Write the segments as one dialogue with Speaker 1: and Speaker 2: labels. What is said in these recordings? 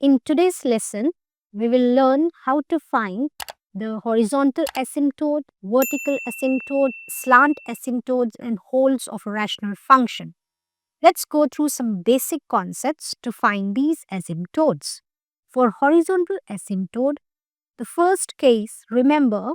Speaker 1: In today's lesson, we will learn how to find the horizontal asymptote, vertical asymptote, slant asymptotes and wholes of a rational function. Let's go through some basic concepts to find these asymptotes. For horizontal asymptote, the first case, remember,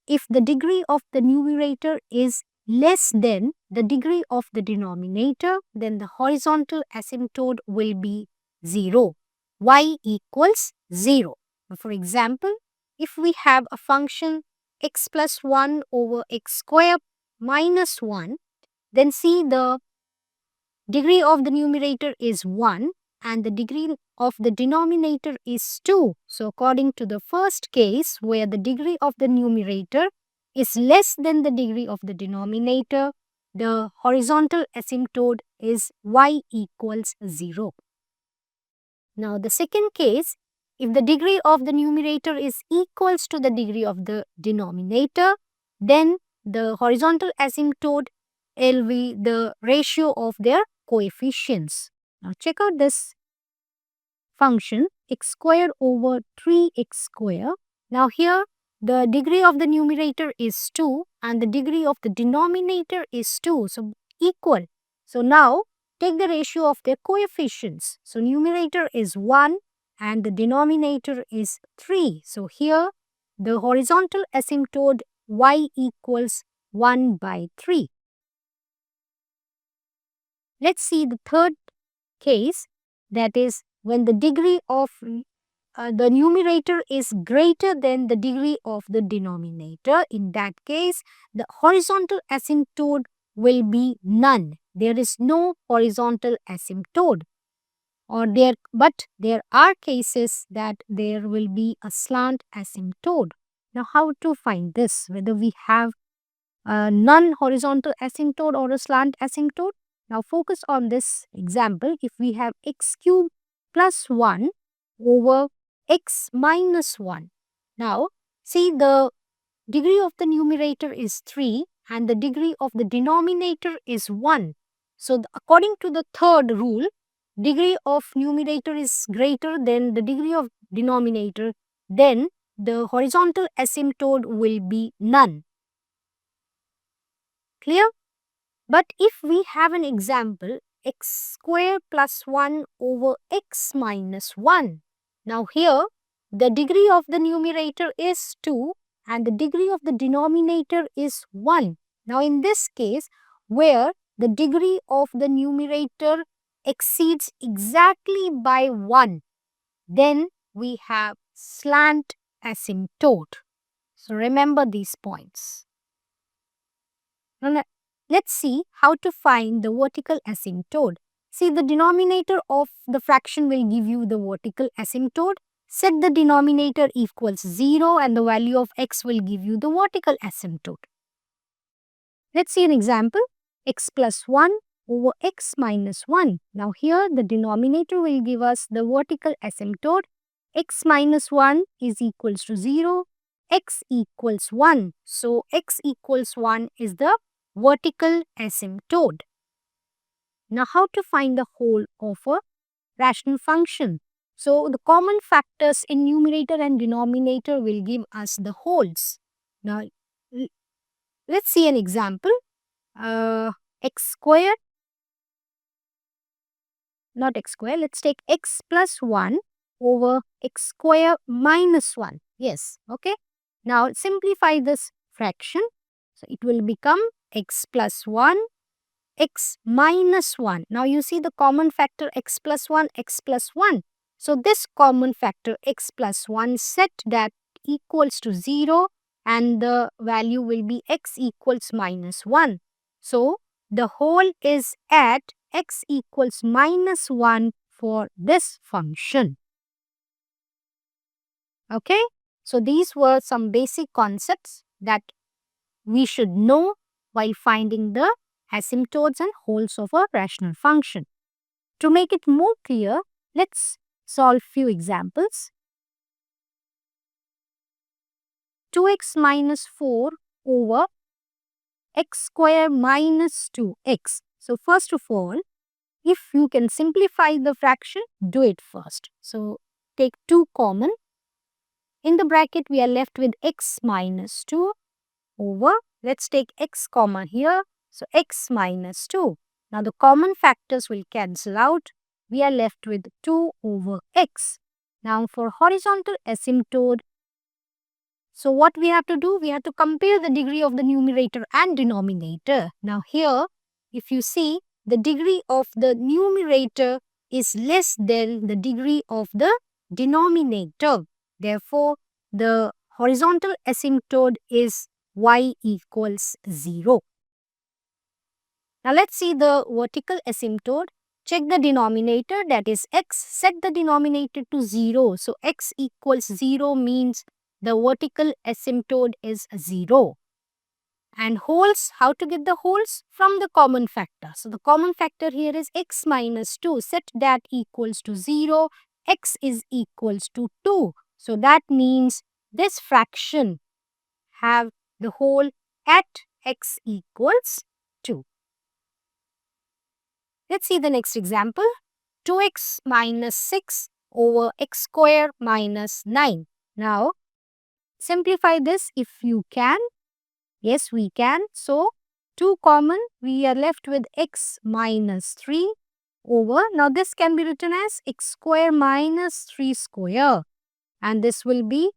Speaker 1: if the degree of the numerator is less than the degree of the denominator, then the horizontal asymptote will be 0. Y equals 0. For example, if we have a function x plus 1 over x square minus 1, then see the degree of the numerator is 1 and the degree of the denominator is 2. So, according to the first case where the degree of the numerator is less than the degree of the denominator, the horizontal asymptote is y equals 0. Now, the second case, if the degree of the numerator is equals to the degree of the denominator, then the horizontal asymptote will be the ratio of their coefficients. Now, check out this function x square over 3x square. Now, here the degree of the numerator is 2 and the degree of the denominator is 2. So, equal. So, now take the ratio of their coefficients. So, numerator is 1 and the denominator is 3. So, here the horizontal asymptote y equals 1 by 3. Let's see the third case, that is when the degree of the numerator is greater than the degree of the denominator. In that case, the horizontal asymptote will be none. There is no horizontal asymptote. But there are cases that there will be a slant asymptote. Now, how to find this? Whether we have a non-horizontal asymptote or a slant asymptote? Now, focus on this example. If we have x cube plus 1 over x minus 1. Now, see the degree of the numerator is 3 and the degree of the denominator is 1. So, according to the third rule, degree of numerator is greater than the degree of denominator, then the horizontal asymptote will be none. Clear? But if we have an example, x square plus 1 over x minus 1. Now here, the degree of the numerator is 2 and the degree of the denominator is 1. Now in this case, where the degree of the numerator exceeds exactly by 1, then we have slant asymptote. So remember these points. Now, let's see how to find the vertical asymptote. See, the denominator of the fraction will give you the vertical asymptote. Set the denominator equals 0 and the value of x will give you the vertical asymptote. Let's see an example. X plus 1 over x minus 1. Now here the denominator will give us the vertical asymptote. X minus 1 is equals to 0. X equals 1. So, x equals 1 is the vertical asymptote. Now, how to find the whole of a rational function? So, the common factors in numerator and denominator will give us the wholes. Now, let's see an example. X square, not x square, let's take x plus 1 over x square minus 1. Yes, okay. Now, simplify this fraction. So, it will become x plus 1, x minus 1. Now, you see the common factor x plus 1, x plus 1. So, this common factor x plus 1 set that equals to 0 and the value will be x equals minus 1. So, the whole is at x equals minus 1 for this function. Okay. So, these were some basic concepts that we should know while finding the asymptotes and wholes of a rational function. To make it more clear, let's solve few examples. 2x minus 4 over x square minus 2x. So, first of all, if you can simplify the fraction, do it first. So, take 2 common. In the bracket, we are left with x minus 2 over, let's take x comma here. So, x minus 2. Now, the common factors will cancel out. We are left with 2 over x. Now, for horizontal asymptote, so what we have to do? We have to compare the degree of the numerator and denominator. Now, here, if you see, the degree of the numerator is less than the degree of the denominator. Therefore, the horizontal asymptote is y equals 0. Now, let's see the vertical asymptote. Check the denominator, that is x. Set the denominator to 0. So, x equals 0 means the vertical asymptote is 0. And wholes, how to get the wholes? From the common factor. So, the common factor here is x minus 2. Set that equals to 0. X is equals to 2. So, that means this fraction have the whole at x equals 2. Let's see the next example. 2x minus 6 over x square minus 9. Now, simplify this if you can. Yes, we can. So, 2 common, we are left with x minus 3 over. Now, this can be written as x square minus 3 square. And this will be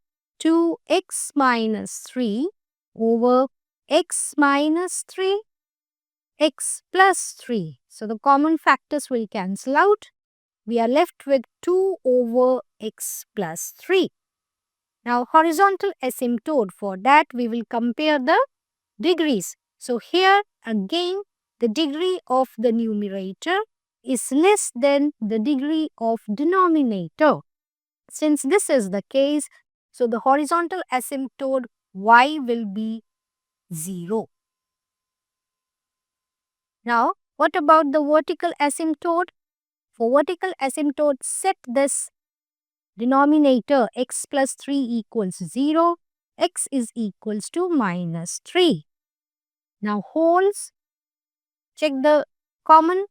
Speaker 1: 2x minus 3 over x minus 3, x plus 3. So, the common factors will cancel out. We are left with 2 over x plus 3. Now, horizontal asymptote, for that we will compare the degrees. So, here again the degree of the numerator is less than the degree of denominator. Since this is the case, so the horizontal asymptote y will be 0. Now, what about the vertical asymptote? For vertical asymptote, set this denominator x plus 3 equals 0, x is equals to minus 3. Now, wholes, check the common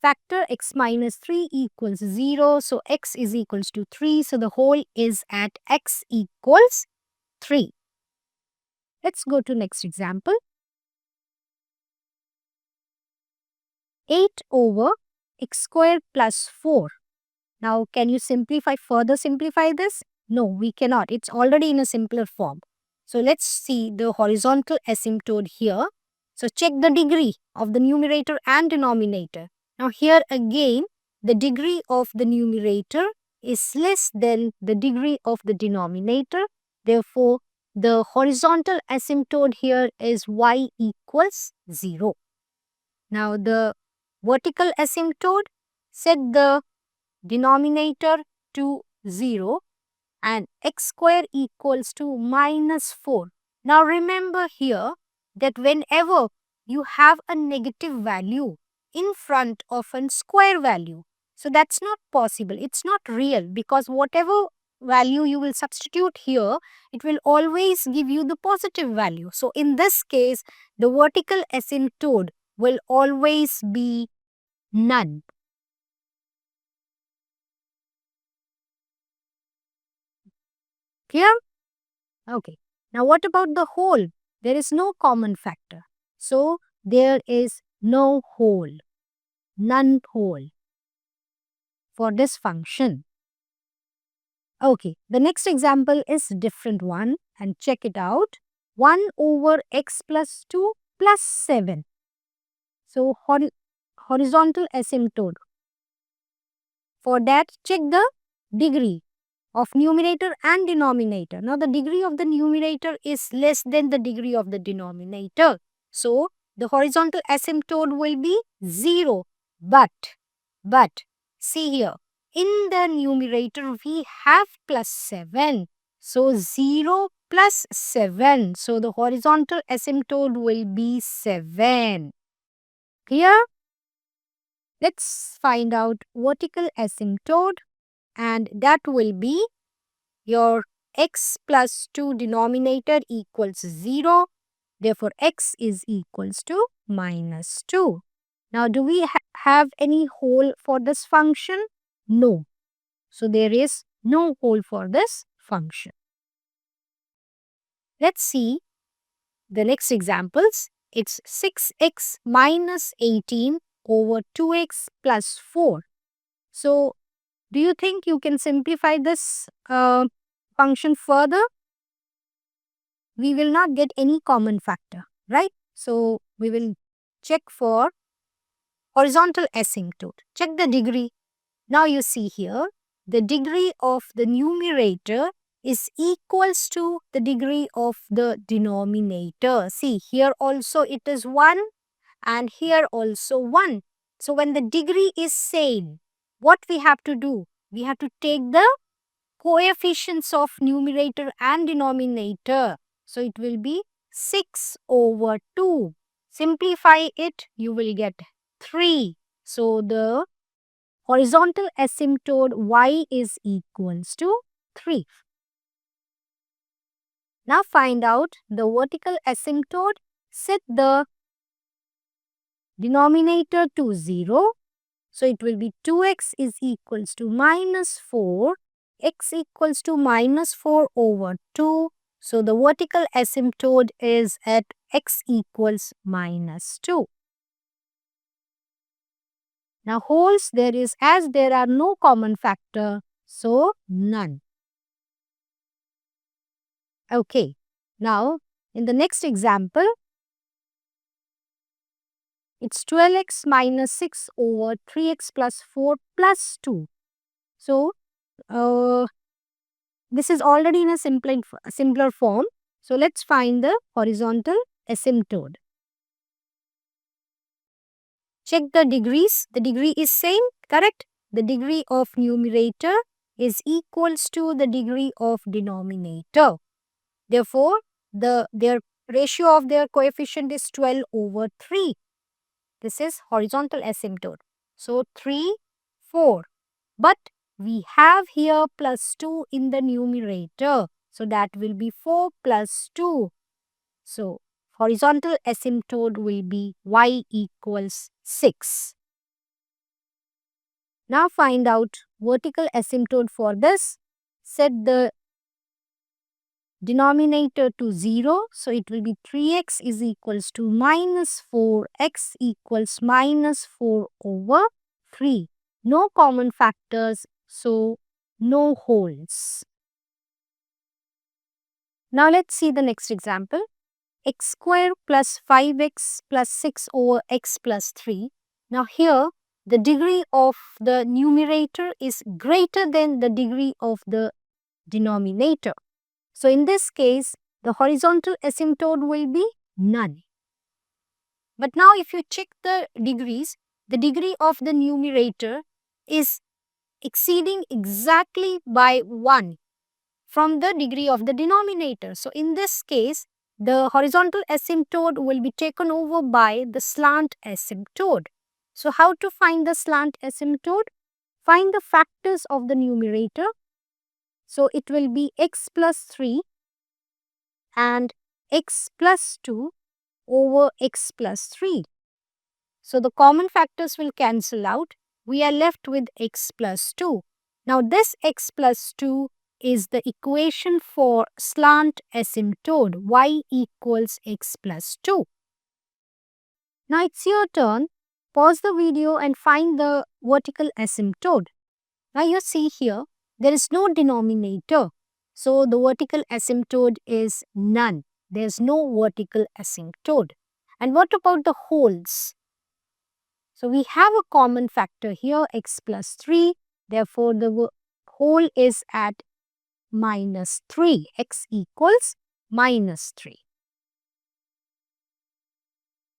Speaker 1: factor, x minus 3 equals 0. So, x is equals to 3. So, the whole is at x equals 3. Let's go to next example. 8 over x square plus 4. Now, can you further simplify this? No, we cannot. It's already in a simpler form. So, let's see the horizontal asymptote here. So, check the degree of the numerator and denominator. Now, here again, the degree of the numerator is less than the degree of the denominator. Therefore, the horizontal asymptote here is y equals 0. Now, the vertical asymptote, set the denominator to 0 and x square equals to minus 4. Now, remember here that whenever you have a negative value in front of a square value, so that's not possible. It's not real, because whatever value you will substitute here, it will always give you the positive value. So, in this case, the vertical asymptote will always be none. Clear? Okay. Now, what about the whole? There is no common factor. So, there is no whole, none whole for this function. Okay. The next example is different one, and check it out. 1 over x plus 2 plus 7. So, horizontal asymptote. For that, check the degree of numerator and denominator. Now, the degree of the numerator is less than the degree of the denominator. So, the horizontal asymptote will be 0. But, see here, in the numerator we have plus 7. So, 0 plus 7. So, the horizontal asymptote will be 7. Clear? Let's find out vertical asymptote, and that will be your x plus 2 denominator equals 0. Therefore, x is equals to minus 2. Now, do we have any whole for this function? No. So there is no whole for this function. Let's see the next examples. It's 6x minus 18 over 2x plus 4. So do you think you can simplify this function further? We will not get any common factor, right? So we will check for horizontal asymptote. Check the degree. Now you see here, the degree of the numerator is equals to the degree of the denominator. See, here also it is 1 and here also 1. So when the degree is same, what we have to do? We have to take the coefficients of numerator and denominator. So it will be 6 over 2. Simplify it, you will get 3. So the horizontal asymptote y is equals to 3. Now find out the vertical asymptote. Set the denominator to 0. So it will be 2x is equals to minus 4. X equals to minus 4 over 2. So the vertical asymptote is at x equals minus 2. Now wholes there is, as there are no common factor, so none. Okay. Now in the next example, it's 12x minus 6 over 3x plus 4 plus 2. So this is already in a simpler form. So let's find the horizontal asymptote. Check the degrees. The degree is same, correct? The degree of numerator is equals to the degree of denominator. Therefore, their ratio of their coefficient is 12 over 3. This is horizontal asymptote. So 3, 4. But we have here plus 2 in the numerator. So that will be 4 plus 2. So horizontal asymptote will be y equals 6. Now find out vertical asymptote for this. Set the denominator to 0. So it will be 3x is equals to minus 4. X equals minus 4 over 3. No common factors, so no wholes. Now let's see the next example. X square plus 5x plus 6 over x plus 3. Now here the degree of the numerator is greater than the degree of the denominator. So in this case, the horizontal asymptote will be none. But now if you check the degrees, the degree of the numerator is exceeding exactly by 1 from the degree of the denominator. So in this case, the horizontal asymptote will be taken over by the slant asymptote. So how to find the slant asymptote? Find the factors of the numerator. So it will be x plus 3 and x plus 2 over x plus 3. So the common factors will cancel out. We are left with x plus 2. Now this x plus 2 is the equation for slant asymptote y equals x plus 2. Now it's your turn. Pause the video and find the vertical asymptote. Now you see here, there is no denominator. So the vertical asymptote is none. There is no vertical asymptote. And what about the wholes? So we have a common factor here, x plus 3. Therefore, the whole is at minus 3. X equals minus 3.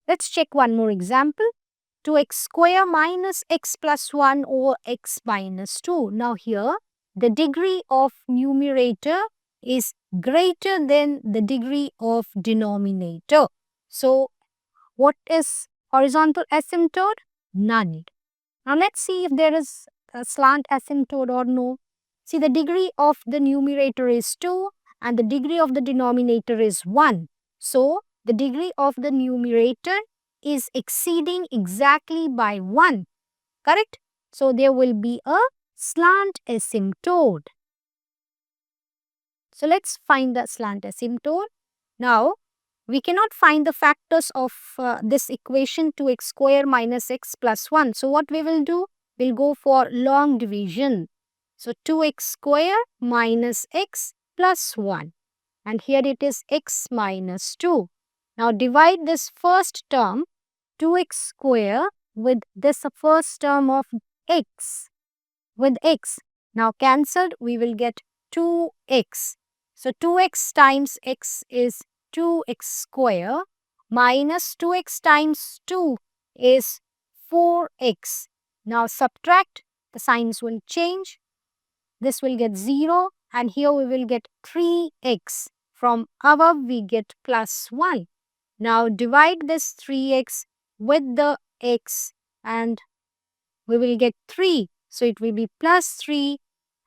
Speaker 1: Let's check one more example. 2x square minus x plus 1 over x minus 2. Now here, the degree of numerator is greater than the degree of denominator. So what is horizontal asymptote? None. Now let's see if there is a slant asymptote or no. See, the degree of the numerator is 2 and the degree of the denominator is 1. So the degree of the numerator is exceeding exactly by 1. Correct? So there will be a slant asymptote. So let's find the slant asymptote. Now, we cannot find the factors of this equation 2x square minus x plus 1. So what we will do? We'll go for long division. So 2x square minus x plus 1. And here it is x minus 2. Now divide this first term 2x square with this first term of x with x. Now cancelled, we will get 2x. So 2x times x is 2x square minus 2x times 2 is 4x. Now subtract, the signs will change. This will get 0 and here we will get 3x. From above we get plus 1. Now divide this 3x with the x and we will get 3. So it will be plus 3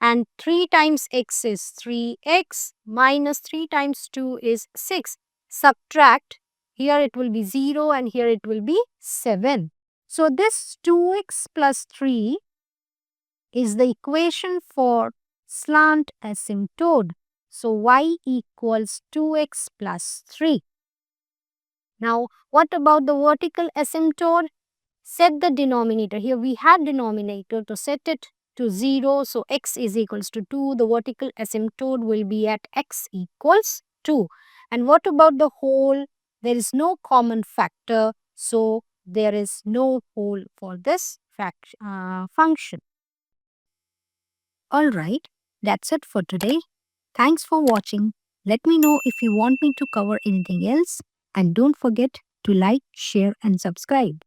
Speaker 1: and 3 times x is 3x minus 3 times 2 is 6. Subtract, here it will be 0 and here it will be 7. So this 2x plus 3 is the equation for slant asymptote. So y equals 2x plus 3. Now what about the vertical asymptote? Set the denominator. Here we had denominator to set it to 0. So x is equals to 2. The vertical asymptote will be at x equals 2. And what about the whole? There is no common factor. So there is no whole for this function. Alright, that's it for today. Thanks for watching. Let me know if you want me to cover anything else. And don't forget to like, share and subscribe.